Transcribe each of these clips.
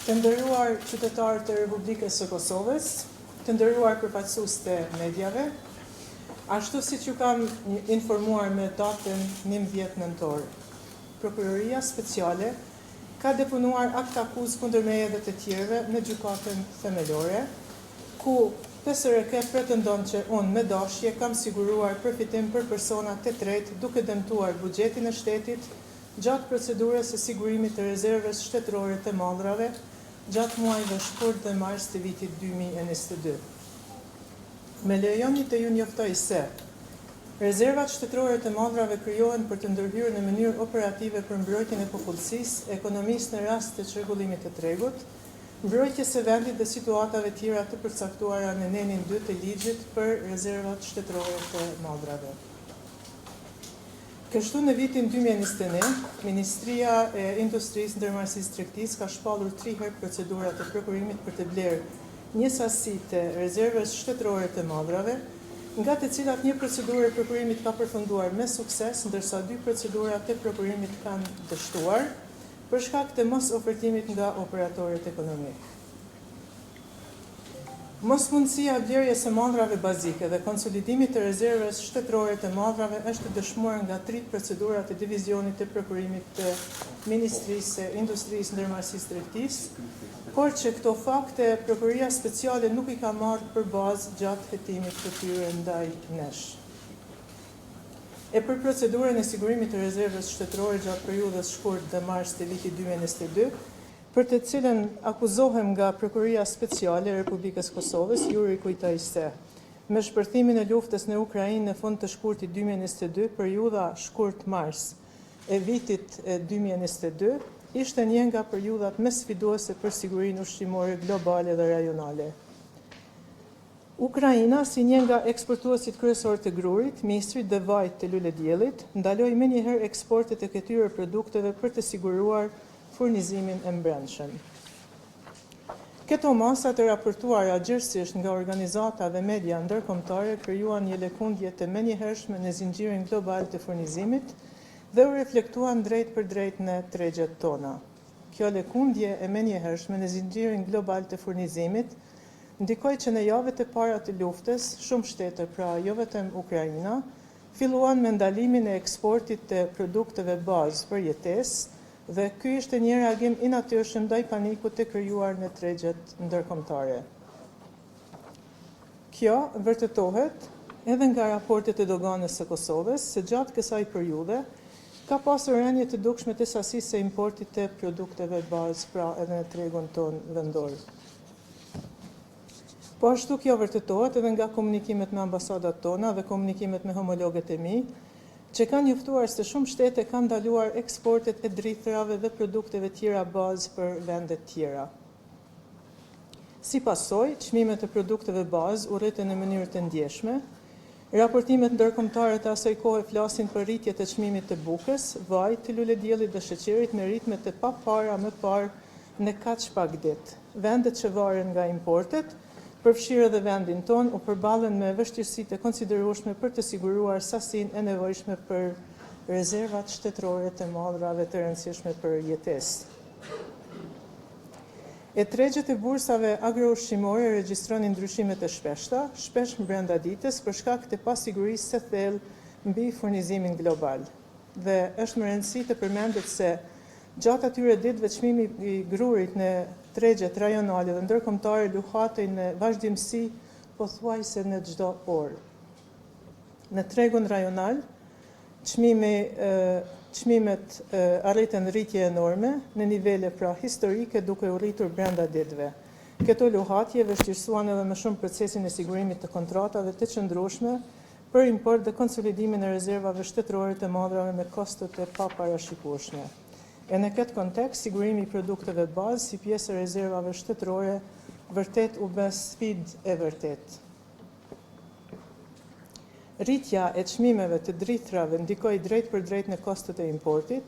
Të nderuar qytetarë të Republikës së Kosovës, të nderuar përfaqësues të mediave, ashtu siç ju kam informuar me datën 11 nëntor, Prokuroria Speciale ka deponuar akt akuzë kundër meje dhe të tjerëve në gjykatën themelore, ku PSRK pretendon që unë me dashje kam siguruar përfitim për persona të tretë duke dëmtuar buxhetin e shtetit gjatë procedurës së sigurimit të rezervës shtetërore të malrave gjatë muajve shkurt dhe mars të vitit 2022. Me lejoni të ju njoftoj se rezervat shtetërore të malrave krijohen për të ndërhyrë në mënyrë operative për mbrojtjen e popullsisë, ekonomisë në rast të çrregullimit të tregut, mbrojtjes së vendit dhe situatave tjera të përcaktuara në nenin 2 të ligjit për rezervat shtetërore të malrave. Kështu në vitin 2021, Ministria e Industrisë, Ndërmarrësisë Tregtisë ka shpallur 3 herë procedurat e prokurimit për të blerë një sasi të rezervës shtetërore të malrave, nga të cilat një procedurë e prokurimit ka përfunduar me sukses, ndërsa 2 procedura të prokurimit kanë dështuar për shkak të mos ofertimit nga operatorët ekonomik. Mosmundësia e blerjes së malrave bazike dhe konsolidimit të rezervës shtetërore të malrave është dëshmuar nga 3 procedurat të divizionit të prokurimit të Ministrisë së Industrisë, Ndërmarrësisë Tregtisë, por që këto fakte Prokuroria Speciale nuk i ka marrë për bazë gjatë hetimit të tyre ndaj nesh. E për procedurën e sigurimit të rezervës shtetërore gjatë periudhës shkurt dhe mars të vitit 2022, për të cilën akuzohem nga Prokuroria Speciale e Republikës Kosovës, ju rikujtoj se me shpërthimin e luftës në Ukrainë në fund të shkurtit 2022, periudha shkurt mars e vitit 2022, ishte një nga periudhat më sfiduese për sigurinë ushqimore globale dhe rajonale. Ukraina, si një nga eksportuesit kryesor të grurit, mistrit dhe vajt të lulediellit, ndaloi menjëherë eksportet e këtyre produkteve për të siguruar furnizimin e mbrëmshëm. Këto masa të raportuara gjithësisht nga organizata dhe media ndërkombëtare krijuan një lëkundje të menjëhershme në zinxhirin global të furnizimit dhe u reflektuan drejt për drejt në tregjet tona. Kjo lëkundje e menjëhershme në zinxhirin global të furnizimit ndikoi që në javët e para të luftës, shumë shtete, pra jo vetëm Ukraina, filluan me ndalimin e eksportit të produkteve bazë për jetesë, dhe ky ishte një reagim i natyrshëm ndaj panikut të krijuar në tregjet ndërkombëtare. Kjo vërtetohet edhe nga raportet e doganës së Kosovës, se gjatë kësaj periudhe ka pasur rënje të dukshme të sasisë së importit të produkteve bazë, pra edhe në tregun tonë vendor. Po ashtu kjo vërtetohet edhe nga komunikimet me ambasadat tona dhe komunikimet me homologët e mi, që kanë njoftuar se shumë shtete kanë ndaluar eksportet e drithrave dhe produkteve tjera bazë për vendet tjera. Si pasojë, çmimet e produkteve bazë u rritën në mënyrë të ndjeshme. Raportimet ndërkombëtare të asaj kohe flasin për rritje të çmimit të bukës, vajit, të lulediellit dhe sheqerit me ritme të papara më parë në kaq pak ditë. Vendet që varen nga importet, përfshirë edhe vendin ton, u përballen me vështirësi të konsiderueshme për të siguruar sasinë e nevojshme për rezervat shtetërore të malrave të rëndësishme për jetesë. E tregjet e bursave agroushqimore regjistronin ndryshime të shpeshta, shpesh brenda ditës për shkak të pasigurisë së thellë mbi furnizimin global. Dhe është më rëndësi të përmendet se gjatë atyre ditëve çmimi i grurit në tregjet rajonale dhe ndërkombëtare luhatej në vazhdimsi pothuajse në çdo orë. Në tregun rajonal, çmimet arritën rritje enorme në nivele pra historike duke u rritur brenda ditëve. Këto luhatje vështirësuan edhe më shumë procesin e sigurimit të kontratave të qëndrueshme për import dhe konsolidimin e rezervave shtetërore të malrave me kosto të paparashikueshme. E në këtë kontekst, sigurimi i produkteve bazë si pjesë e rezervave shtetërore vërtet u bë sfidë e vërtet. Rritja e çmimeve të drithrave ndikoi drejt për drejt në kostot e importit.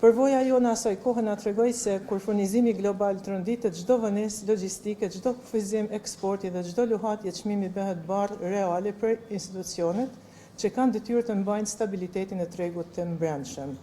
Përvoja jone asaj kohe na tregoi se kur furnizimi global tronditet, çdo vonesë logjistike, çdo kufizim eksporti dhe çdo luhatje çmimi bëhet barrë reale për institucionet që kanë detyrë të mbajnë stabilitetin e tregut të mbrëmshëm.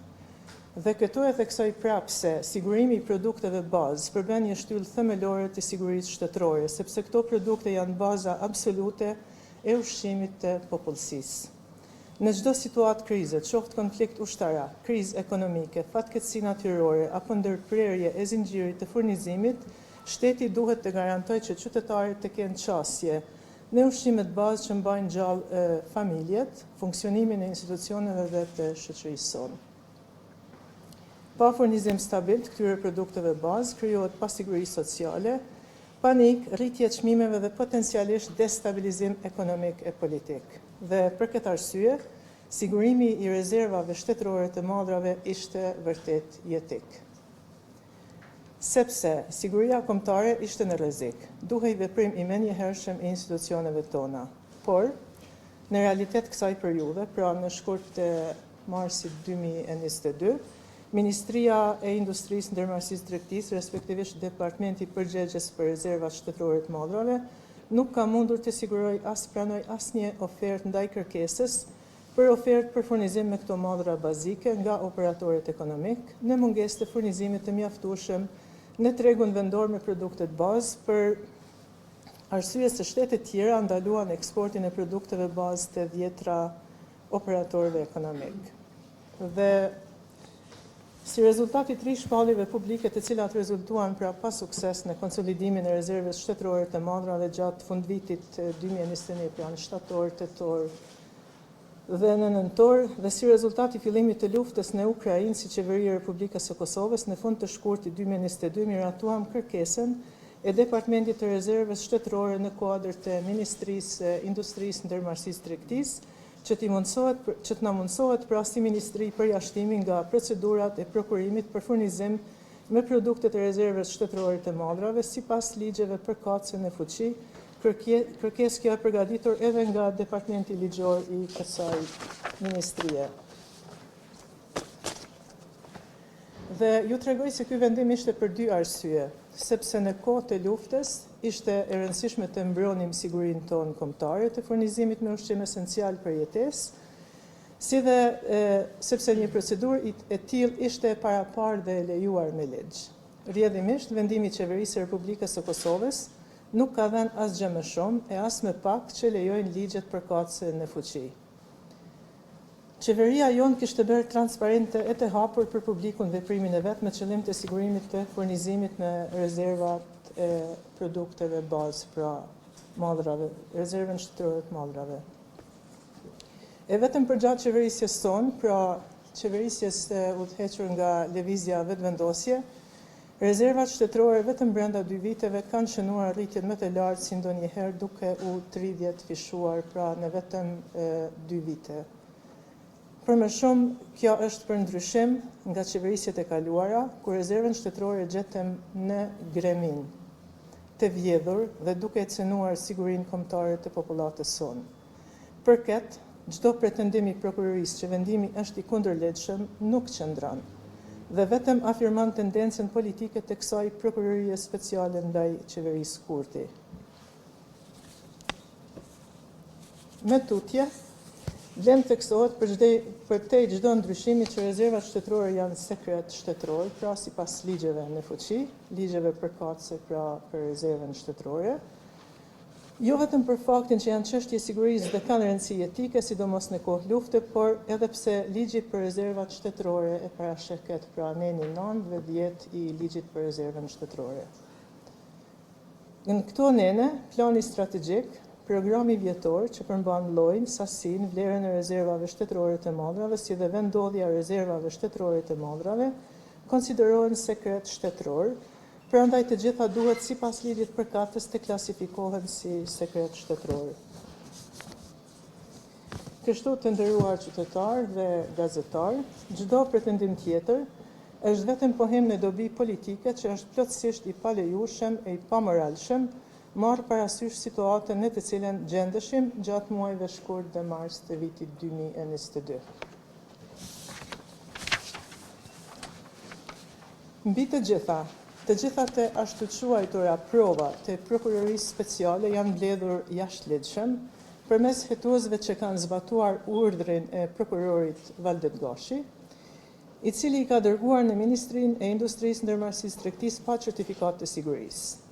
i cili i ka dërguar në Ministrinë e Industrisë, Ndërmarrësisë, Tregtisë pa certifikat të sigurisë.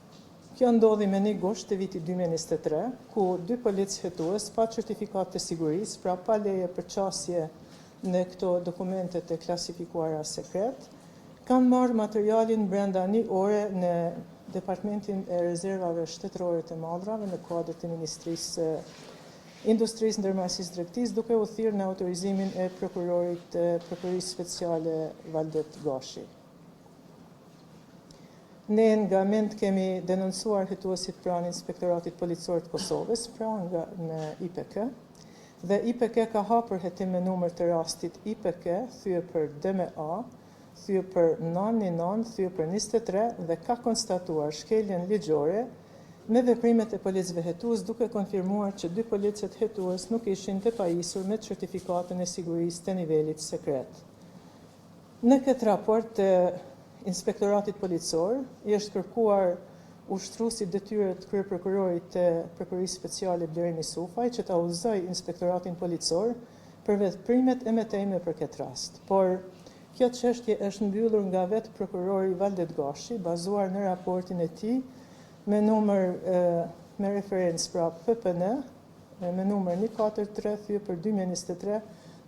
Kjo ndodhi me 1 gusht të vitit 2023, ku 2 policë hetues pa certifikat të sigurisë, pra pa leje për qasje në këto dokumentet e klasifikuara sekret, kanë marrë materialin brenda 1 ore në Departamentin e Rezervave Shtetërore të Mallrave në kuadër të Ministrisë Industrisë, Ndërmarrësisë, Tregtisë, duke u thirrë në autorizimin e prokurorit të Prokurisë Speciale Valdet Gashi. Ne nga mend kemi denoncuar hetuesit pranë Inspektoratit Policor të Kosovës, pra nga në IPK, dhe IPK ka hapur hetim me numër të rastit IPK, thye për DMA, thye për 919, thye për 23 dhe ka konstatuar shkeljen ligjore me veprimet e policëve hetues, duke konfirmuar që 2 policët hetues nuk ishin të pajisur me certifikatën e sigurisë të nivelit sekret. Në këtë raport të Inspektoratit Policor i është kërkuar ushtruesit detyre të kryeprokurorit të Prokurisë Speciale Blerimi Sufaj që ta udhëzojë Inspektoratin Policor për veprimet e mëtejme për këtë rast. Por kjo çështje është mbyllur nga vetë prokurori Valdet Gashi, bazuar në raportin e tij me numër me referencë pra PPN me numër 143 thye për 2023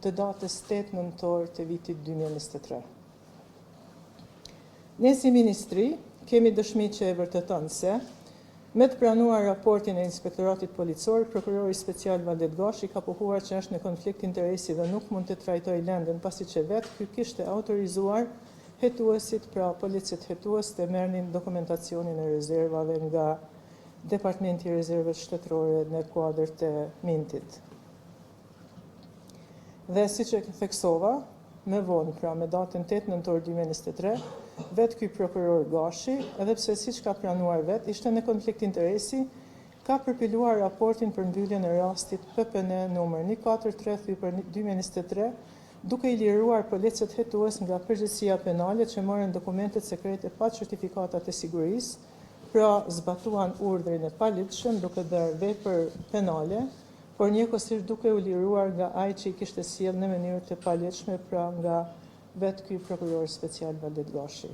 të datës 8 nëntor të vitit 2023. Ne si Ministri kemi dëshmi që e vërteton se me të pranuar raportin e Inspektoratit Policor, Prokurori Special Valdet Gashi ka pohuar që është në konflikt interesi dhe nuk mund të trajtojë lëndën pasi që vetë ky kishte autorizuar hetuesit, pra policët hetues të merrnin dokumentacionin e rezervave nga Departamenti i Rezervave Shtetërore në kuadër të Mintit. Dhe siç e theksova, me vonë, pra me datën 8 nëntor 2023, vetë ky prokuror Gashi, edhe pse siç ka pranuar vetë, ishte në konflikt interesi, ka përpiluar raportin për mbylljen e rastit PPN numër 143 thye për 2023, duke i liruar policët hetues nga përgjegjësia penale që morën dokumentet sekrete pa certifikata të sigurisë, pra zbatuan urdhrin e paligjshëm duke bërë vepër penale, por njëkohësisht duke u liruar nga ai që i kishte sjellë në mënyrë të paligjshme, pra nga vetë ky prokuror special Valdet Gashi.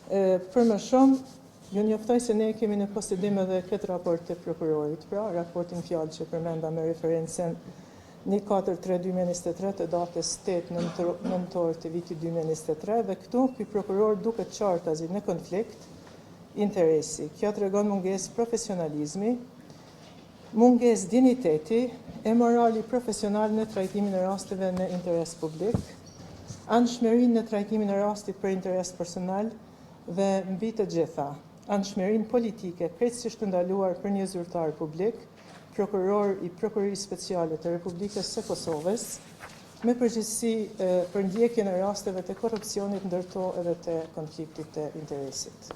Për më shumë, ju njoftoj se ne kemi në posedim edhe këtë raport të prokurorit, pra raportin fjalë që përmenda me referencen 143/2023 të datës 8 nëntor të vitit 2023 dhe këtu ky prokuror duket qartazi në konflikt interesi. Kjo tregon mungesë profesionalizmi, mungesë dinjiteti e morali profesional në trajtimin e rasteve në interes publik, anshmërinë në trajtimin e rastit për interes personal dhe mbi të gjitha, anshmërinë politike krejtësisht ndaluar për një zyrtar publik, prokuror i Prokurisë Speciale të Republikës së Kosovës, me përgjegjësi për ndjekjen e rasteve të korrupsionit, ndërto edhe të konfliktit të interesit.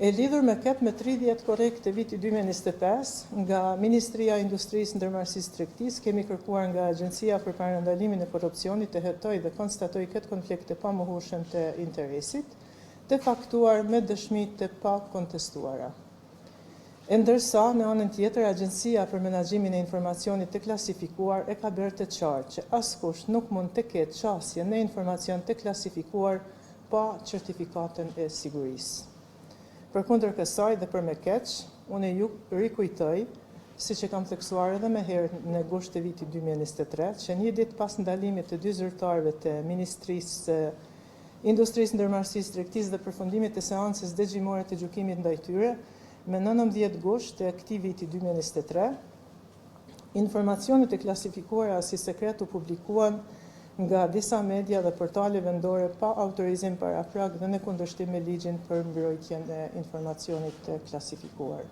E lidhur me këtë, me 30 korrekt të vitit 2025, nga Ministria e Industrisë, Ndërmarrësisë, Tregtisë, kemi kërkuar nga Agjencia për Parandalimin e Korrupsionit të hetoj dhe konstatoj këtë konflikt të pamohshëm të interesit, të faktuar me dëshmi të pa kontestuara. E ndërsa, në anën tjetër, Agjencia për Menaxhimin e Informacionit të Klasifikuar e ka bërë të qartë që askush nuk mund të ketë qasje në informacion të klasifikuar pa certifikatën e sigurisë. Përkundër kësaj dhe për me keq, unë ju rikujtoj, siç e kam theksuar edhe më herë në gusht të vitit 2023, që një ditë pas ndalimit të 2 zyrtarëve të Ministrisë Industrisë, Ndërmarrësisë, Tregtisë dhe përfundimit të seancës dëgjimore të gjykimit ndaj tyre, me 19 gusht të këtij viti 2023, informacionet e klasifikuara si sekret u publikuan nga disa media dhe portale vendore pa autorizim paraprak dhe në kundërshtim me ligjin për mbrojtjen e informacionit të klasifikuar.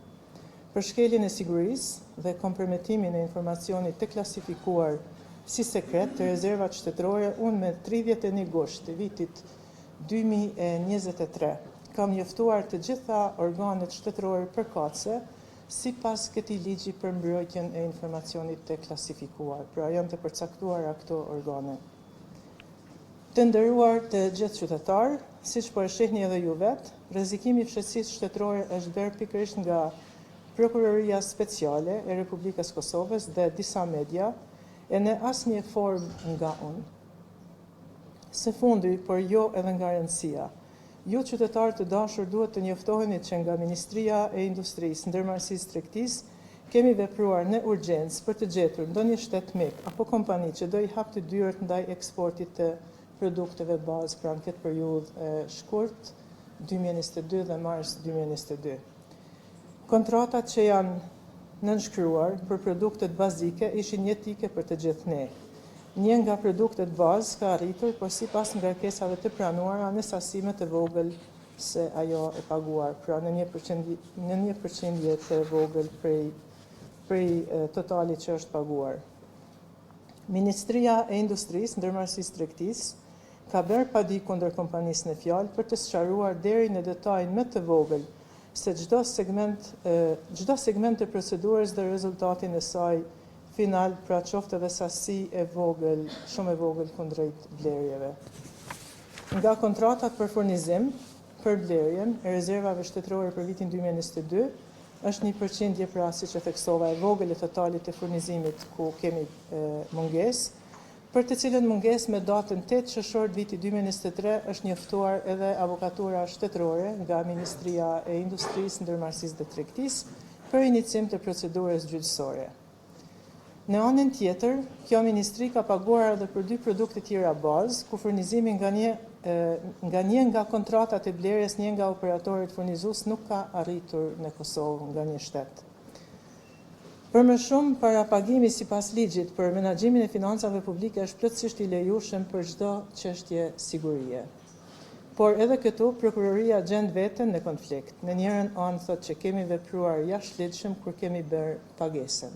Për shkeljen e sigurisë dhe komprometimin e informacionit të klasifikuar si sekret të rezervat shtetërore, unë me 31 gusht të vitit 2023 kam njoftuar të gjitha organet shtetërore përkatëse sipas këtij ligji për mbrojtjen e informacionit të klasifikuar. Pra janë të përcaktuara këto organe. Të nderuar të gjithë qytetarë, siç po e shihni edhe ju vetë, rrezikimi i fshehësisë shtetërore është bërë pikërisht nga Prokuroria Speciale e Republikës Kosovës dhe disa media, e në asnjë formë nga unë. Së fundi, por jo edhe nga rëndësia, ju qytetarë të dashur duhet të njoftoheni që nga Ministria e Industrisë, Ndërmarrësisë Tregtisë, kemi vepruar në urgjencë për të gjetur ndonjë shtet mik apo kompani që do i hapte dyert ndaj eksportit të produkteve bazë pranë këtë periudhë shkurt, 2022 dhe mars 2022. Kontratat që janë nënshkruar për produktet bazike ishin jetike për të gjithë ne. Një nga produktet bazë ka arritur, por sipas ngarkesave të pranuara në sasi më të vogël se ajo e paguar, pra në 1% të vogël prej totalit që është paguar. Ministria e Industrisë, Ndërmarrësisë Tregtisë ka bërë padi kundër kompanisë në fjalë për të sqaruar deri në detajin më të vogël se çdo segment të procedurës dhe rezultatin e saj final, pra qoftë edhe sasi shumë e vogël kundrejt blerjeve. Nga kontratat për furnizim, për blerjen e rezervave shtetërore për vitin 2022, është 1% pra siç e theksova e vogël e totalit të furnizimit ku kemi mungesë, për të cilën mungesë me datën 8 sheshor viti 2023 është njoftuar edhe avokatura shtetërore nga Ministria e Industrisë, Ndërmarrësisë dhe Tregtisë për inicim të procedurës gjyqësore. Në anën tjetër, kjo ministri ka paguar edhe për 2 produkte tjera bazë, ku furnizimi nga një nga kontratat e blerjes një nga operatorët furnizues nuk ka arritur në Kosovë nga një shtet. Për më shumë, parapagimi sipas ligjit për menaxhimin e financave publike është plotësisht i lejueshëm për çdo çështje sigurie. Por edhe këtu, prokuroria gjen veten në konflikt. Në njërin anë thotë që kemi vepruar jashtëligjshëm kur kemi bërë pagesën.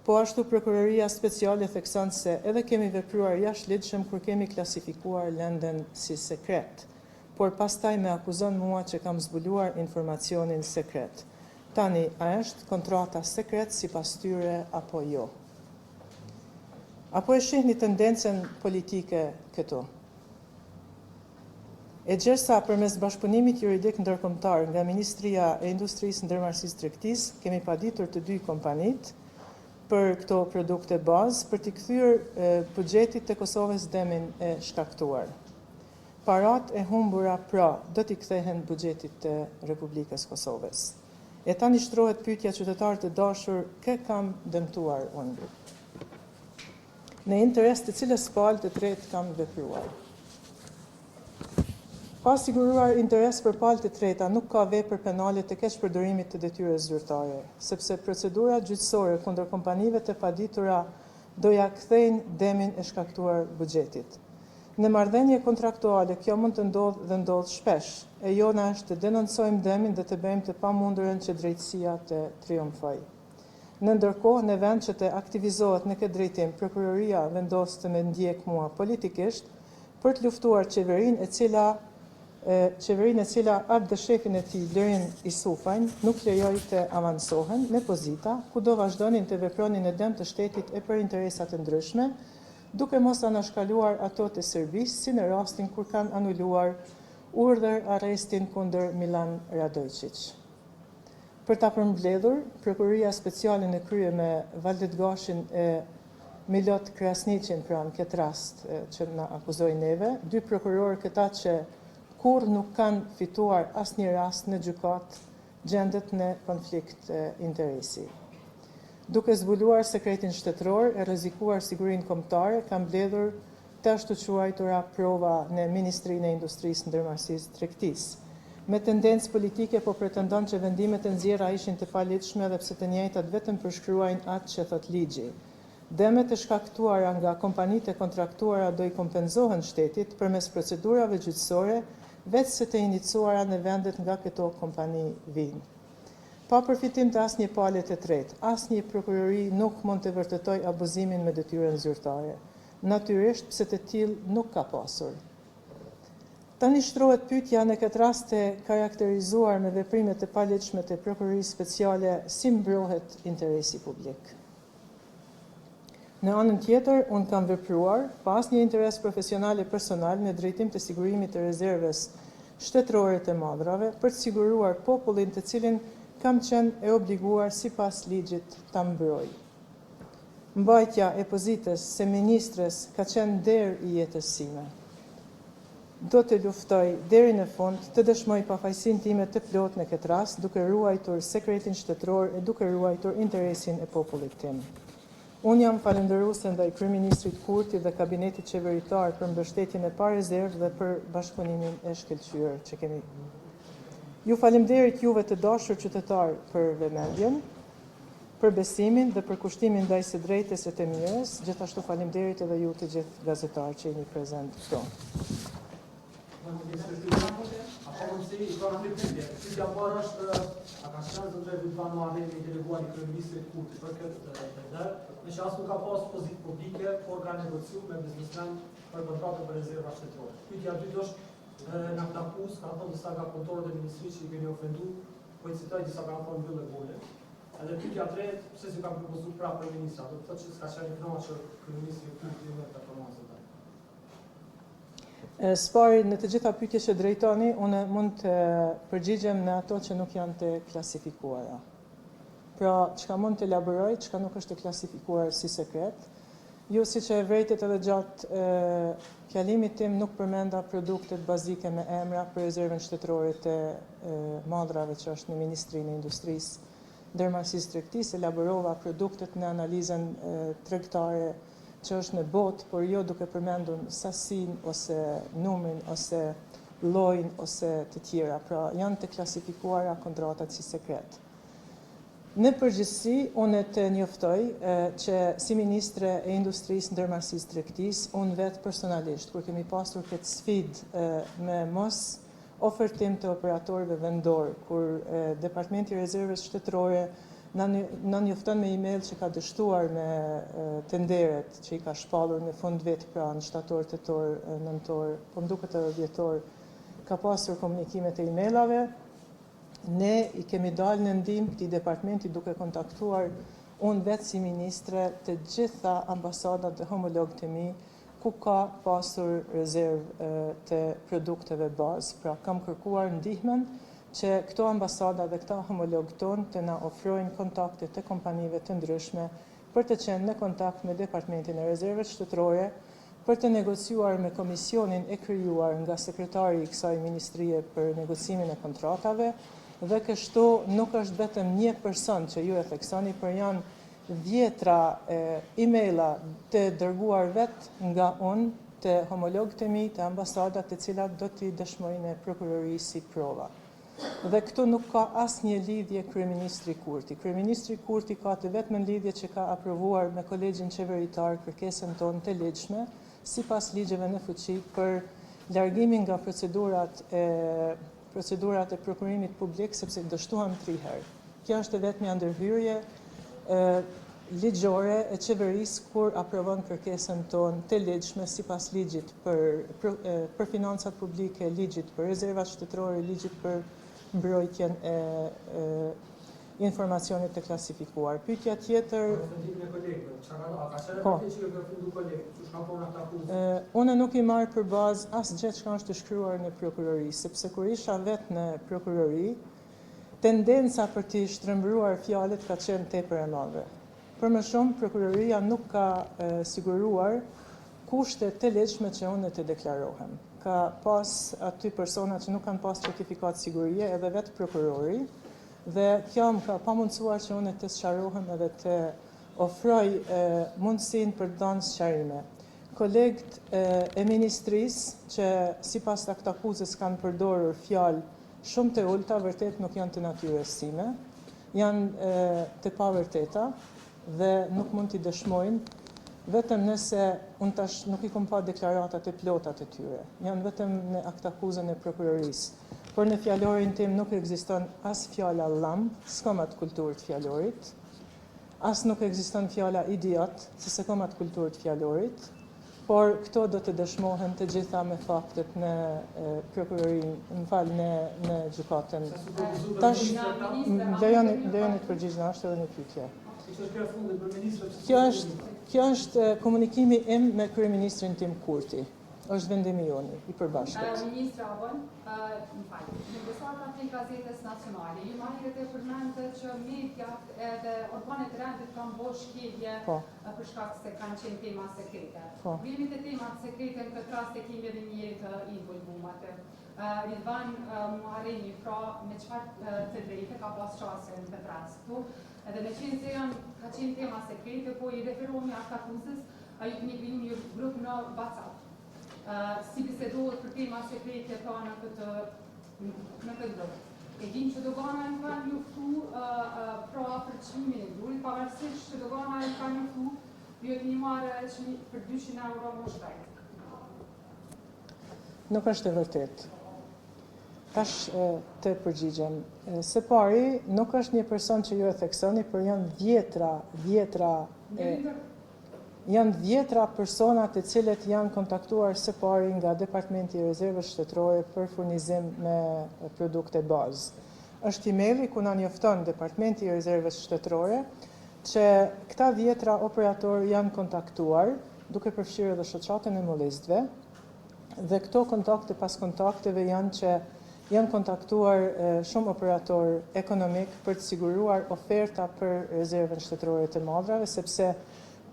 Po ashtu prokuroria speciale thekson se edhe kemi vepruar jashtëligjshëm kur kemi klasifikuar lëndën si sekret, por pastaj me akuzon mua që kam zbuluar informacionin sekret. Tani, a është kontrata sekret sipas tyre apo jo? Apo e shihni tendencën politike këtu? E gjërsa përmes bashkëpunimit juridik ndërkombëtar nga Ministria e Industrisë, Ndërmarrësisë Tregtisë, kemi paditur të 2 kompanitë për këto produkte bazë për t'i kthyer buxhetit të Kosovës demin e shkaktuar. Parat e humbura pra do t'i kthehen buxhetit të Republikës Kosovës. E tani shtrohet pyetja qytetarët të dashur, kë kam dëmtuar unë? Në interes të cilës palë të tretë kam vepruar? Pa siguruar interes për palë të treta, nuk ka vepër penale të keqpërdorimit të detyrës zyrtare, sepse procedura gjyqësore kundër kompanive të paditura do ja kthejnë demin e shkaktuar buxhetit. Në marrëdhënie kontraktuale kjo mund të ndodhë dhe ndodhë shpesh, e jona është të denoncojmë demin dhe të bëjmë të pamundurën që drejtësia të triumfojë. Në ndërkohë, në vend që të aktivizohet në këtë drejtim, prokuroria vendos të më ndjek mua politikisht për të luftuar qeverinë e cila atë shefin e tij Lorin Isufajn nuk lejoi të avansohen në pozita ku do vazhdonin të vepronin në dëm të shtetit e për interesa të ndryshme, duke mos anashkaluar ato të Serbisë, si në rastin kur kanë anuluar urdhër arrestin kundër Milan Radojčić. Për ta përmbledhur, Prokuroria Speciale në krye me Valdet Gashin e Milot Krasniqin, pra në këtë rast që na akuzojnë neve, 2 prokurorë këta që kur nuk kanë fituar asnjë rast në gjykat, gjendet në konflikt interesi. Duke zbuluar sekretin shtetëror e rrezikuar sigurinë kombëtare, ka mbledhur të ashtu quajtura prova në Ministrinë e Industrisë, Ndërmarrësisë Tregtisë. Me tendencë politike po pretendon që vendimet e nxjerra ishin të paligjshme dhe pse të njëjtat vetëm përshkruajnë atë që thot ligji. Demet e shkaktuara nga kompanitë e kontraktuara do i kompenzohen shtetit përmes procedurave gjyqësore, veç se të iniciuara në vendet nga këto kompani vinë. Pa përfitim të asnjë palë të tretë, asnjë prokurori nuk mund të vërtetoj abuzimin me detyrën zyrtare. Natyrisht pse të tillë nuk ka pasur. Tani shtrohet pyetja në këtë rast të karakterizuar me veprimet e paligjshme të prokurorisë speciale, si mbrohet interesi publik. Në anën tjetër, unë kam vepruar pas një interes profesional e personal në drejtim të sigurimit të rezerves shtetërore të madrave për të siguruar popullin të cilin kam qenë e obliguar sipas ligjit ta mbroj. Mbajtja e pozitës së ministres ka qenë derë i jetës sime. Do të luftoj deri në fund të dëshmoj pafajësinë time të plotë në këtë rast, duke ruajtur sekretin shtetëror e duke ruajtur interesin e popullit tim. Unë jam falëndëruese ndaj kryeministrit Kurti dhe kabinetit qeveritar për mbështetjen e pa rezervë dhe për bashkëpunimin e shkëlqyer që kemi. Ju falemnderit juve të dashur qytetar për vëmendjen, për besimin dhe për kushtimin ndaj së drejtës e të mirës, gjithashtu falemnderit edhe ju të gjithë gazetarë që jeni prezent këtu. Pyetja parë është, a ka shans të drejtë Rëdvan Muhamedi deleguar i kryeministrit Kurti për këtë tender, me që as nuk ka pas pozitë publike, por ka negociu me biznesmen për kontratë për rezerva shtetërore. Pyetja e dytë është, në këtë akuz ka thënë disa nga punëtorët e ministrisë që i keni ofendu, po i citoj disa kanë thonë mbyllë gole. Edhe pyetja e tretë, pse si ka propozuar prapë kryeministra, do të thotë që s'ka qenë i kënaqur kryeministri Kurti me performancën. Spari, në të gjitha pyetjet që drejtoni, unë mund të përgjigjem në ato që nuk janë të klasifikuara. Pra, çka mund të elaboroj, çka nuk është të klasifikuar si sekret. Ju siç e vërejtët edhe gjatë fjalimit tim nuk përmenda produktet bazike me emra për rezervën shtetërore të madrave që është në Ministrinë e Industrisë, ndërmarrësisë tregtisë, elaborova produktet në analizën tregtare që është në botë, por jo duke përmendur sasin ose numrin ose llojin ose të tjera, pra janë të klasifikuara kontratat si sekret. Në përgjithësi, unë të njoftoj që si Ministre e Industrisë, Ndërmarrësisë Tregtisë, unë vetë personalisht, kur kemi pasur këtë sfidë me mos ofertim të operatorëve vendor, kur Departamenti i Rezervës Shtetërore na njofton me email që ka dështuar me tenderet që i ka shpallur në fund vit, pra në shtator, tetor, nëntor, po më duket edhe dhjetor, ka pasur komunikime të emailave. Ne i kemi dalë në ndihmë këtij departamenti duke kontaktuar unë vetë si ministre të gjitha ambasadat dhe homologët e mi ku ka pasur rezervë të produkteve bazë. Pra kam kërkuar ndihmën që këto ambasada dhe këta homologë tonë të na ofrojnë kontakte të kompanive të ndryshme për të qenë në kontakt me Departamentin e Rezervës Shtetërore, për të negociuar me komisionin e krijuar nga sekretari i kësaj ministrie për negocimin e kontratave, dhe kështu nuk është vetëm një person që ju e theksoni, por janë dhjetra emaila të dërguar vetë nga unë të homologët e mi, të ambasadat të cilat do t'i dëshmojnë e prokurorisë si prova. Dhe këtu nuk ka asnjë lidhje kryeministri Kurti. Kryeministri Kurti ka të vetmën lidhje që ka aprovuar me kolegjin qeveritar kërkesën tonë të ligjshme, sipas ligjeve në fuqi për largimin nga procedurat e prokurimit publik, sepse dështuam 3 herë. Kjo është e vetmja ndërhyrje ligjore e qeverisë kur aprovon kërkesën tonë të ligjshme sipas ligjit për financat publike, ligjit për rezervat shtetërore, ligjit për mbrojtjen e informacionit të klasifikuar. Pyetja tjetër. Unë nuk i marr për bazë asgjë që është shkruar në prokurori, sepse kur isha vetë në prokurori, tendenca për të shtrembruar fjalët ka qenë tepër e madhe. Për më shumë, prokuroria nuk ka siguruar kushtet të lehtëshme që unë të deklarohem. Ka pas aty persona që nuk kanë pas certifikat sigurie, edhe vetë prokurori, dhe kjo më ka pamundësuar që unë të sqarohem edhe të ofroj mundësinë për të dhënë sqarime. Kolegët e ministrisë që sipas të akuzës kanë përdorur fjalë shumë të ulta, vërtet nuk janë të natyrës time, janë të pavërteta dhe nuk mund t'i dëshmojnë, vetëm nëse unë tash nuk i kom pa deklaratat e plotat e tyre. Janë vetëm në aktakuzën e prokurorisë. Por në fjalorin tim nuk ekziston as fjala lam, s'kam atë kulturë të fjalorit, as nuk ekziston fjala idiot, se s'kam atë kulturë të fjalorit, por këto do të dëshmohen të gjitha me faktet në prokurorin, në gjykatën. Tash, lejoni të përgjigjna, është edhe një pyetje. Kjo është komunikimi im me kryeministrin tim Kurti. është vendimi joni, I përbashkët. Ministra Avon, më falë, në besata të gazetës nacionale, ju ma herët e përmendë që mediat edhe organet rendit kanë bo shkelje për shkak se kanë qenë tema sekrete. Vjemi të temat sekrete në këtë rast e kemi edhe njëri të involvumat. Ridvan Muharremi, pra me çfarë të drejtë ka pas qasje në këtë rast këtu, edhe me qenë se ka qenë tema sekrete, po I referohemi akuzës, a ju keni kriju një grup në WhatsApp. Si bisedohet për tema sekrete pra në këtë grup. E din që dogana në kanë njoftu pra për çmimin e grurit, pavarësisht që dogana në kanë njoftu, ju e keni marrë për 200 euro më shpejt. Nuk është e vërtet. Tash të përgjigjem. Së pari, nuk është një person që ju e theksoni, por janë dhjetra persona të cilët janë kontaktuar së pari nga Departamenti I Rezervës Shtetërore për furnizim me produkte bazë. Është emaili ku na njofton Departamenti I Rezervës Shtetërore që këta dhjetra operator janë kontaktuar, duke përfshirë edhe shoqatën e mollistëve, dhe këto kontakte pas kontakteve janë që janë kontaktuar shumë operator ekonomik për të siguruar oferta për rezervën shtetërore të madrave, sepse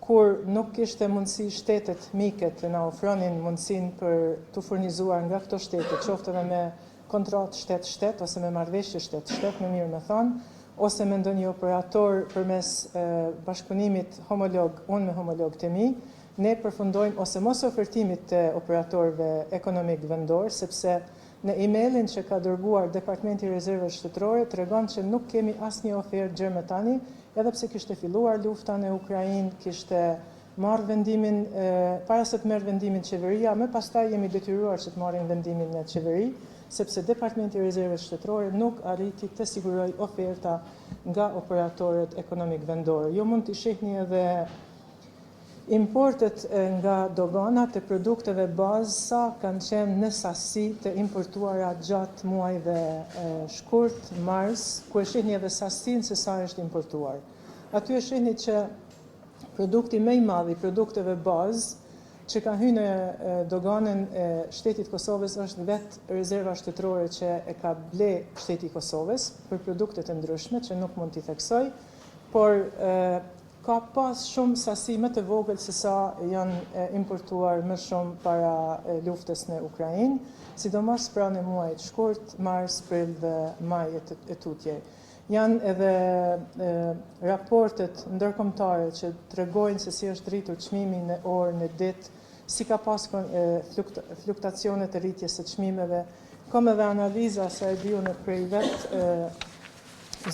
kur nuk kishte mundësi shtetet mike të na ofronin mundësinë për të furnizuar nga këto shtete, qoftë edhe me kontratë shtet-shtet ose me marrëveshje shtet-shtet, më mirë me thonë, ose me ndonjë operator përmes bashkëpunimit homolog, unë me homolog të mi, ne përfundojmë ose mos ofertimit të operatorëve ekonomik vendor, sepse në emailin që ka dërguar Departamenti I Rezervës Shtetërore tregon që nuk kemi asnjë ofertë gjermetani, edhe pse kishte filluar lufta në Ukrainë, kishte marrë vendimin, para se të merr vendimin qeveria, më pastaj jemi detyruar që të marrim vendimin në qeveri, sepse Departamenti I Rezervës Shtetërore nuk arriti të siguroj oferta nga operatorët ekonomik vendorë. Jo mund të shihni edhe importet nga doganat e produkteve bazë sa kanë qenë në sasi të importuara gjatë muajve shkurt, mars, ku e shihni edhe sasinë se sa është importuar. Aty e shihni që produkti më I madh I produkteve bazë që ka hyrë në doganën e shtetit Kosovës është vetë rezerva shtetërore që e ka ble shteti Kosovës për produkte të ndryshme që nuk mund t'i theksoj, por ka pas shumë sasi më të vogël se sa janë importuar më shumë para luftës në Ukrainë, sidomos pranë muajit shkurt, mars, prill dhe maj e tutje. Janë edhe raportet ndërkombëtare që tregojnë se si është rritur çmimi në orë, në ditë, si ka pas fluktuacione të rritjes së çmimeve, kam edhe analiza sa e diu në prej vetë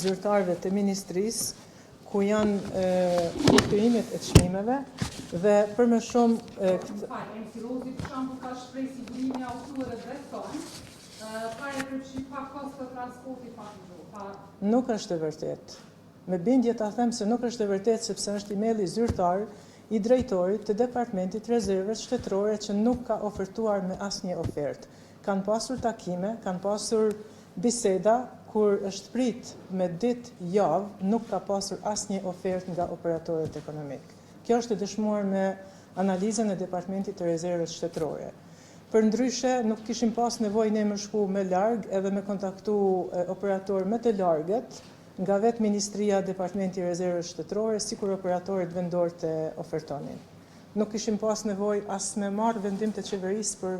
zyrtarëve të ministrisë, ku janë fluktuimet e çmimeve dhe për më shumë Firozi për shembull ka shpreh sigurimi auto dhe drejton, ka e përfshi pa kosto transporti pa. Nuk është e vërtet. Me bindje ta them se nuk është e vërtet sepse është emaili zyrtar I drejtorit të Departamentit Rezervës Shtetërore që nuk ka ofertuar me asnjë ofertë. Kanë pasur takime, kanë pasur biseda kur është prit me ditë javë, nuk ka pasur asnjë ofertë nga operatorët ekonomik. Kjo është e dëshmuar me analizën e Departamentit të Rezervës Shtetërore. Përndryshe, nuk kishim pas nevojë ne më shku me larg edhe me kontaktu operatorë më të largët nga vetë Ministria Departamenti I Rezervës Shtetërore, sikur operatorët vendor të ofertonin. Nuk kishim pas nevojë as me marrë vendim të qeverisë për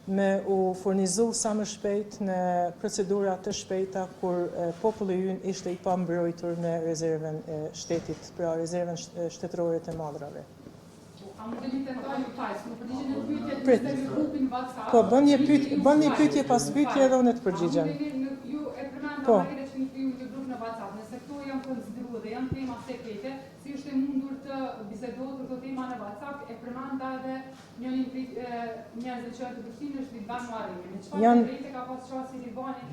me u furnizu sa më shpejt në procedura të shpejta kur populli ynë ishte I pambrojtur në rezervën e shtetit, pra rezervën shtetërore të madrave. A më të një tentoj një pajsë, më përgjigjen në pyetje të grupin WhatsApp. Po, bën një pyetje pas pyetje edhe unë të përgjigjem. Ju e përmenda herë që një grup në WhatsApp, nëse këto janë konsideruar dhe janë tema sekrete, si është e mundur të bisedohet këto tema në WhatsApp, e përmenda edhe njërin njerëzve që të përfshirë është Ridvan Muharremi. Me çfarë drejtë ka pas qasje Ridvani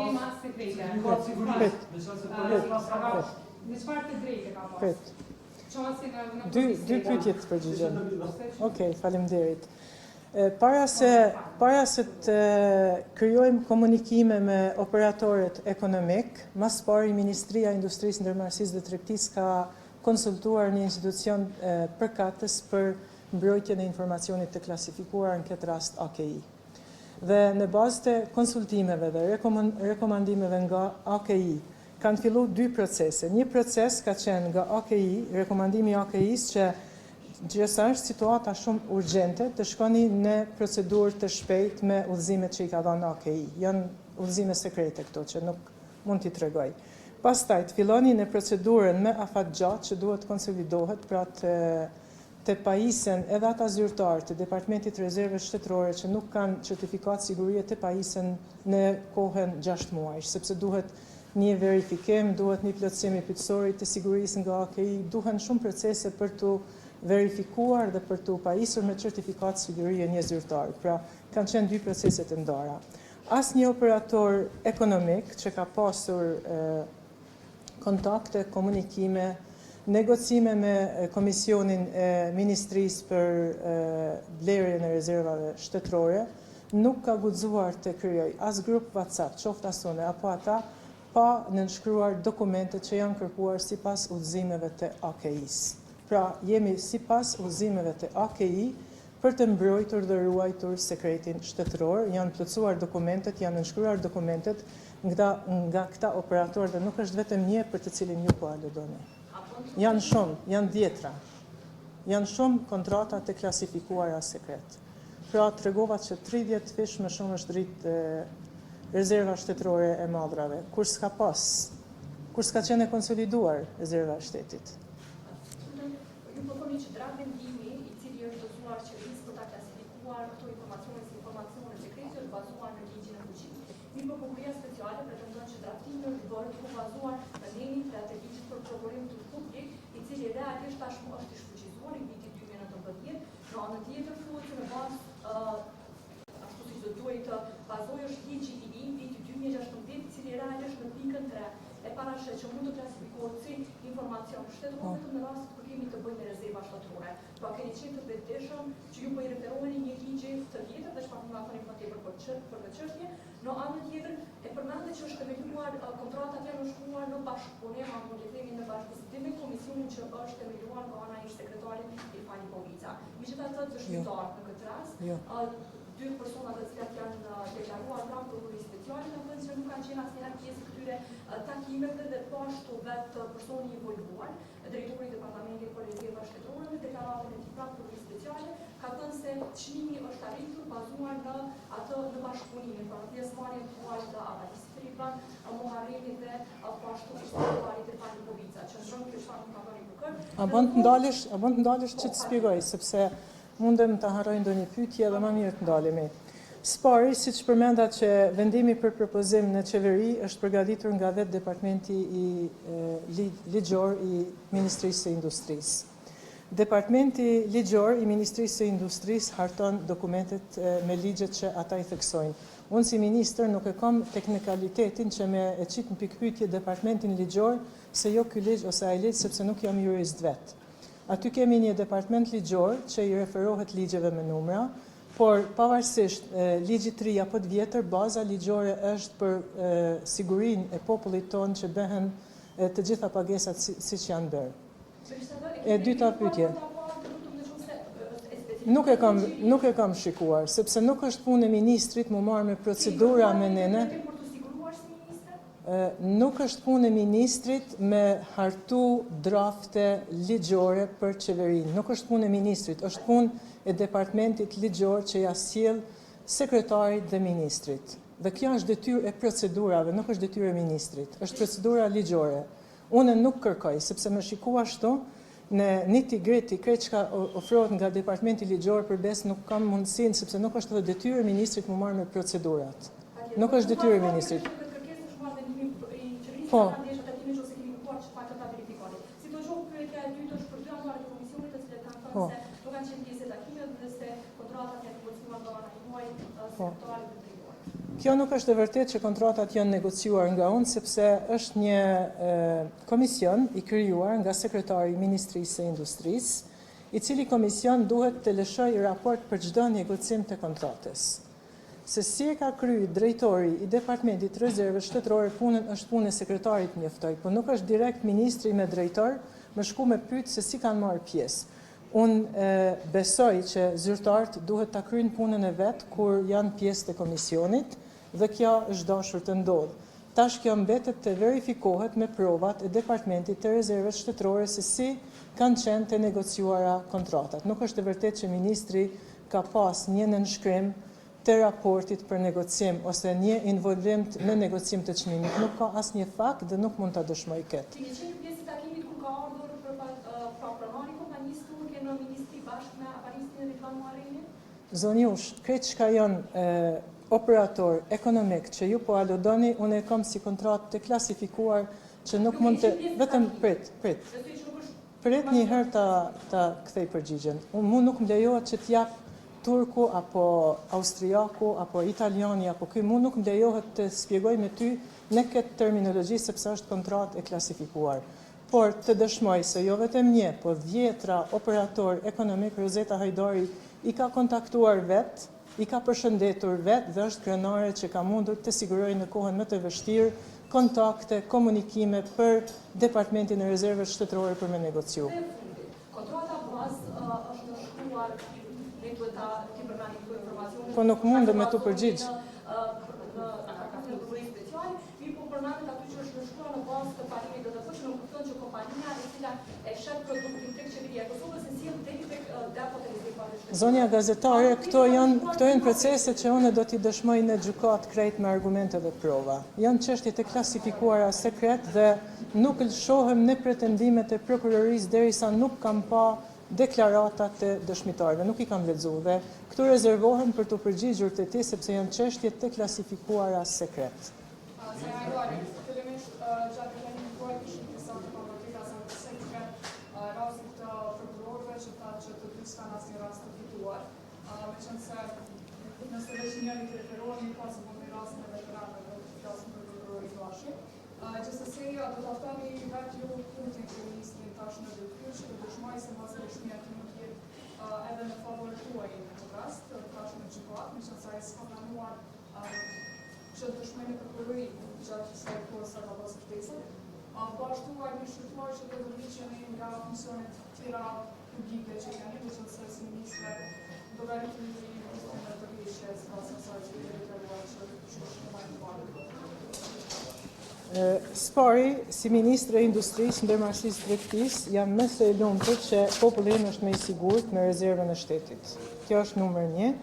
tema sekrete? Me çfarë të drejtë ka pas? Dy pyetje të përgjigjem. Okej, faleminderit. Para se të krijojmë komunikime me operatorët ekonomik, mas pari Ministria e Industrisë, Ndërmarrësisë dhe Tregtisë ka konsultuar një institucion përkatës për mbrojtjen e informacionit të klasifikuar, në këtë rast AKI. Dhe në bazë të konsultimeve dhe rekomandimeve nga AKI, kanë fillu 2 procese. Një proces ka qenë nga AKI, rekomandimi AKI-s që gjithashtu situata shumë urgjente të shkoni në procedurë të shpejt me udhëzimet që i ka dhënë AKI. Janë udhëzime sekrete këto që nuk mund t'i tregoj. Pastaj të filloni në procedurën me afat gjatë që duhet konsolidohet pra të pajisen edhe ata zyrtarë të Departamentit Rezerve Shtetërore që nuk kanë certifikat sigurie të pajisen në kohën 6 muajsh, sepse duhet një verifikim, duhet një plotësim i pyetësorit të sigurisë nga AKI, duhen shumë procese për të verifikuar dhe për të pajisur me certifikat sigurie një zyrtar. Pra, kanë qenë 2 procese të ndara. Asnjë operator ekonomik që ka pasur kontakte, komunikime, negocime me Komisionin e Ministrisë për blerjen e rezervave shtetërore, nuk ka guxuar të krijoj as grup WhatsApp, qoftë asune apo ata, pa nënshkruar dokumentet që janë kërkuar sipas udhëzimeve të AKI-s. Pra, jemi sipas udhëzimeve të AKI për të mbrojtur dhe ruajtur sekretin shtetëror, janë plotësuar dokumentet, janë nënshkruar dokumentet nga këta operatorë dhe nuk është vetëm një për të cilin ju po aludoni. Janë shumë, janë 10. Janë shumë kontrata të klasifikuara sekret. Pra, tregova që 30 fish më shumë është rritë rezerva shtetërore e madrave, kur s'ka qenë e konsoliduar rezerva e shtetit. Ju proponi që draft vendimi i cili është dorëzuar qeverisë për ta klasifikuar këto informacione sekrete është bazuar në ligjin e fuqishëm. Mirë, prokuria speciale pretendon që draftimi është bërë duke bazuar në ligjin e ligjit për prokurim të publik, i cili realisht tashmë është i shfuqizuar i vitit 2019, në anën tjetër thuhet se në bazë ashtu siç do duhet të bazohesh ligji i vitit 2016, i cili realisht në pikën 3 e parashet që mund të klasifikohet si informacion shtetëror vetëm në rast kur kemi të bëjmë me rezerva shtetërore. Pra keni qenë të vetëdijshëm që ju po i referoheni një ligji të tjetër dhe çfarë më thoni më tepër për këtë çështje. Në anën tjetër e përmendet që është themeluar kontratat janë shkruar në bashkëpunim, mund të themi në bashkëpunim me komisionin që është themeluar nga ana e sekretarit Irfani Povica. Megjithatë, dëshmitar në këtë rast, 2 persona të cilat janë deklaruar pranë prokurisë speciale kanë thënë se nuk kanë qenë asnjëherë pjesë këtyre takimeve dhe po ashtu vetë personi i involuar, drejtori i Departamentit për Rezerva Shtetërore në deklaratën e tij pranë prokurisë speciale ka thënë se çmimi është arritur bazuar në atë në bashkëpunimin, pra pjesëmarrjen tuaj të Avalis Tripan, Muharremit dhe po ashtu sekretarit Irfani Povica, që ndron kjo çfarë nuk ka thënë për kërk. A bën të ndalesh që të shpjegoj, sepse mundem të harroj ndonjë pyetje dhe më mirë të ndalemi. Spari, siç përmenda që vendimi për propozim në qeveri është përgatitur nga vetë Departamenti Ligjor i Ministrisë së Industrisë. Departamenti Ligjor i Ministrisë së Industrisë harton dokumentet me ligjet që ata i theksojnë. Unë si ministër nuk e kam teknikalitetin që me e qitë në pikpyetje Departamentin Ligjor se jo ky ligj ose ai ligj sepse nuk jam jurist vetë. Aty kemi një departament ligjor që i referohet ligjeve me numra, por pavarësisht ligjit 3 apo të vjetër, baza ligjore është për sigurinë e popullit tonë që bëhen të gjitha pagesat siç janë bërë. E dyta pyetje. Nuk e kam shikuar, sepse nuk është punë e ministrit mu marrë me procedura me nene. Nuk është punë e ministrit me hartu drafte ligjore për qeverinë. Nuk është punë e ministrit, është punë e departamentit ligjor që ja sjell sekretarit dhe ministrit. Dhe kjo është detyrë e procedurave, nuk është detyrë e ministrit, është procedura ligjore. Unë nuk kërkoj, sepse më shikua ashtu, në nitty-gritty, krejt çka ofrohet nga departamenti ligjor përbes nuk kam mundësinë, sepse nuk është edhe detyrë e ministrit më marrë me procedurat. Nuk është detyrë e ministrit. Po. Kjo nuk është e vërtet që kontratat janë negociuar nga unë, sepse është një komision i krijuar nga sekretari i Ministrisë së Industrisë, i cili komision duhet të lëshojë raport për çdo negocim të kontratës. Se si e ka kryer drejtori i Departamentit Rezerve Shtetërore punën është punë e sekretarit njoftoj, por nuk është direkt ministri me drejtor, më shku me pyet se si kanë marrë pjesë. Unë besoj që zyrtarët duhet ta kryejnë punën e vet kur janë pjesë të komisionit dhe kjo është dashur të ndodhë. Tash kjo mbetet të verifikohet me provat e Departamentit të Rezervës Shtetërore se si kanë qenë të negociuara kontratat. Nuk është e vërtet që ministri ka pas një nënshkrim të raportit për negocim ose një involvim në negocim të çmimit. Nuk ka asnjë fakt dhe nuk mund ta dëshmoj këtë. Keni qenë pjesë të takimit kur ka ardhur për pronari kompanisë turke në ministri bashkë me aparistin Ridvan Muharremi? Zonjush, këtë çka janë operator ekonomik që ju po aludoni, unë e kam si kontratë të klasifikuar që nuk mund të... Vetëm prit. Prit një herë ta kthej përgjigjen. Mu nuk më lejohet që t'jap turku, apo austriaku, apo italiani, apo ky, mu nuk më lejohet të spjegoj me ty në këtë terminologji sepse është kontratë e klasifikuar. Por të dëshmoj se jo vetëm një, po 10 operator ekonomik, Rozeta Hajdari i ka kontaktuar vetë, i ka përshëndetur vetë dhe është krenare që ka mundur të sigurojë në kohën më të vështirë kontakte, komunikime për Departamentin e Rezervës Shtetërore për me negociu. Kontrata bazë është shkruar ne duhet ta kemi përmendur këto informacione. Po nuk mundem me tu përgjigj. Ka një program special, mirë po përmendet aty që është shkruar në bazë të parimit do të thotë që nuk kupton që kompania e cila e shet produktin tek qeveria e Kosovës e sjell deri tek data e rezervimit. Zonja gazetare, këto janë procese që unë do t'i dëshmoj në gjykat krejt me argumente dhe prova. Janë çështje të klasifikuara sekret dhe nuk lëshohem në pretendimet e prokurorisë derisa nuk kam pa deklaratat të dëshmitarëve, nuk i kam lexuar dhe këtu rezervohem për të përgjigjur te ti sepse janë çështje të klasifikuara sekret. Se Hajdari, fillimisht gjatë planifikimit ishte interesante problematika sekretare rastit të prokurorëve që tha që të dy s'kan asnjë rast të fituar. Meqense nëse veç njëri të referohemi ka se mund një rastin e veteranëve të flasim për prokurorin Flashi. Gjithsesi, do të aftoni vetë ju puntin që ministrin tash në detyrë që të dëshmoj se mos dëshmia të nuk jetë edhe në favorin tuaj në këtë rast, tash në gjykat, meqense ai s'ka planuar që dëshmojnë e prokurori gjatë kësaj kohë sa ka pasur ftesën. Po ashtu ai shqyrtuar që do të vijë nga funksionet tjera publike që kanë lidhur si ministre do verifikojnë në të rishjes pas asaj që i deklaruar që është më e parë. Spari, si Ministre e Industrisë, Ndërmarrësisë dhe Tregtisë, jam më së lumtur që populli im është më i sigurt me rezervën e shtetit. Kjo është numër 1.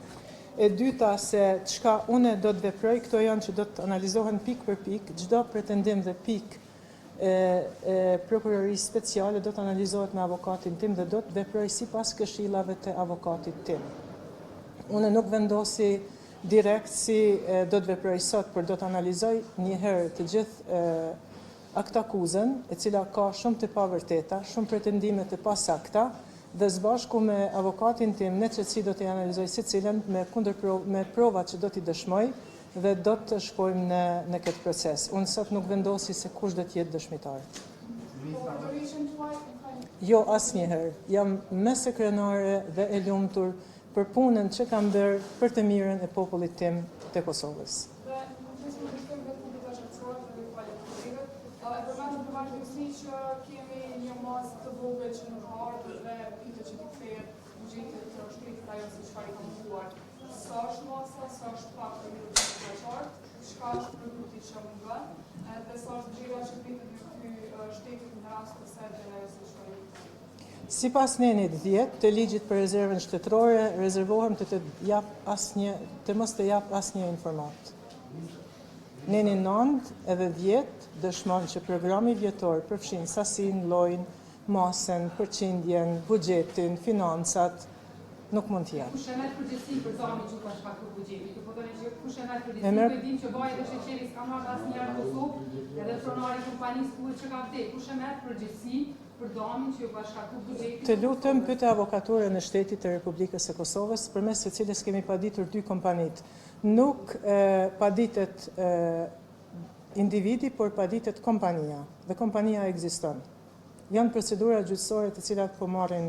E dyta se çka unë do të veproj, këto janë që do të analizohen pik për pik, çdo pretendim dhe pik prokurorisë speciale do të analizohet me avokatin tim dhe do të veproj sipas këshillave të avokatit tim. Unë nuk vendosi direkt si do të veproj sot, por do të analizoj një herë të gjithë aktakuzën, e cila ka shumë të pavërteta, shumë pretendime të pasakta, dhe zbashku me avokatin tim në qëtësi do të analizoj secilën me provat që do t'i dëshmoj dhe do të shkojmë në këtë proces. Unë sot nuk vendosi se kush do t'jetë dëshmitarët. Jo, asnjëherë. Jam me sekrenare dhe e lumtur për punën që kam bërë për të mirën e popullit tim të Kosovës. Që kemi një masë të vogël që nuk ka ardhur dhe pite që t'i kthehet buxhetit të shtetit ajo se çfarë i ka munguar. Sa është masa, sa është pak për një të qartë, çka është produkti që mungon, dhe sa është gjëra që pritet në shtetit në rast të se dhe ajo se çfarë i ka. Sipas nenit 10 të ligjit për rezervën shtetërore, rezervohem të mos të jap asnjë informat. Neni 9 edhe 10 dëshmon që programi vjetor përfshin sasinë, llojin, masën, përqindjen, buxhetin, financat, nuk mund të jetë. Kush e merr përgjegjësinë për zonin që ka shkaktuar buxhetin? Po thonë që kush e merr përgjegjësinë? Ne dimë që vaji dhe sheqeri s'ka marrë asnjëherë në Kosovë, edhe pronari i kompanisë thuhet që ka vdekur. Kush e merr përgjegjësinë për domin që ka shkaktuar buxhetin? Të lutem pyet avokaturën e shtetit të Republikës së Kosovës, përmes së cilës kemi paditur 2 kompanitë. Nuk paditet individi, por paditet kompania, dhe kompania ekziston. Janë procedura gjyqësore të cilat po marrin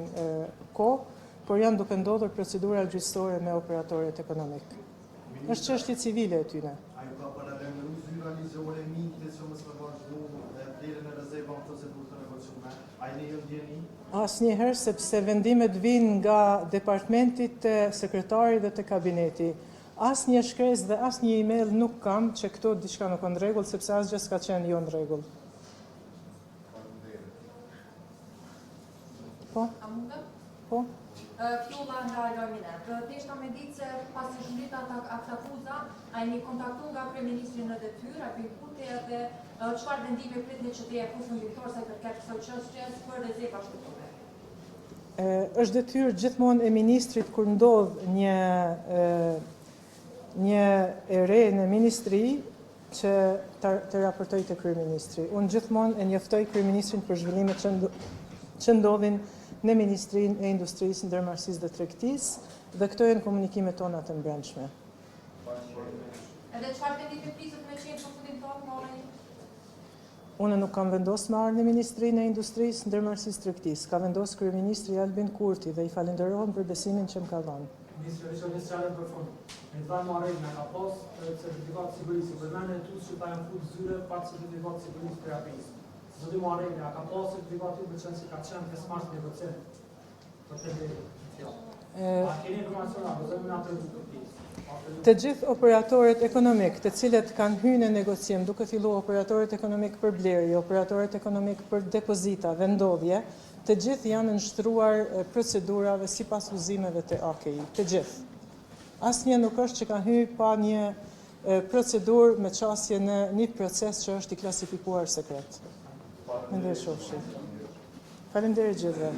kohë, por janë duke ndodhur procedura gjyqësore me operatorët ekonomik. Është çështje civile e tyre. Ai ka paralel zyralizore minte që mos më vazhdu deri në rezervën procedurë të negociuar. Ai ne jo ndjeni. Asnjëherë, sepse vendimet vinë nga departamenti të sekretari dhe të kabineti. Asnjë shkresë dhe asnjë email nuk kam që këto diçka nuk në rregull, sepse asgjë s'ka qenë jo në rregull. Po? A mundëm? Po? Fjolla nga lojmine. Deshta me ditë se pasi shëndita aktakuza, a jeni kontaktu nga kryeministri në detyrë, a për kurte edhe çfarë vendime pritni që të jepë fundimtor sa i përket kësaj çështjes për rezerva shtetore? Është detyrë gjithmonë e ministrit kur ndodh një e re në ministri që të raportoj të kryeministri. Unë gjithmonë e njoftoj kryeministrin për zhvillimet që ndodhin në Ministrinë e Industrisë, Ndërmarrësisë dhe Tregtisë dhe këto janë komunikimet tona të mbrëmshme. Edhe çfarë vendime pritet me qenë përfundimtar në orën? Unë nuk kam vendosur me ardhmë në Ministrinë e Industrisë, Ndërmarrësisë dhe Tregtisë. Ka vendosur kryeministri Albin Kurti dhe i falenderohem për besimin që më ka dhënë. Ministri Veçanisë Çale për fund. Me të vajmë arrejt nga ka pas certifikat sigurisë, për mene e tu që ta janë fut zyre pa certifikat sigurisë për apis. Së të më arrejt nga ka pas certifikat ju për qenë që ka qenë kësë marës negocim për të dhe fjallë. A keni informacion, a vëzëm në atër të Të gjithë operatorët ekonomik të cilët kanë hyrë në negocim, duke filluar operatorët ekonomik për blerje, operatorët ekonomik për depozita, vendodhje, të gjithë janë nështruar procedurave sipas uzimeve të AKI, të gjithë. Asnjë nuk është që ka hyrë pa një procedurë me qasje në një proces që është i klasifikuar sekret. Faleminderit gjithëve.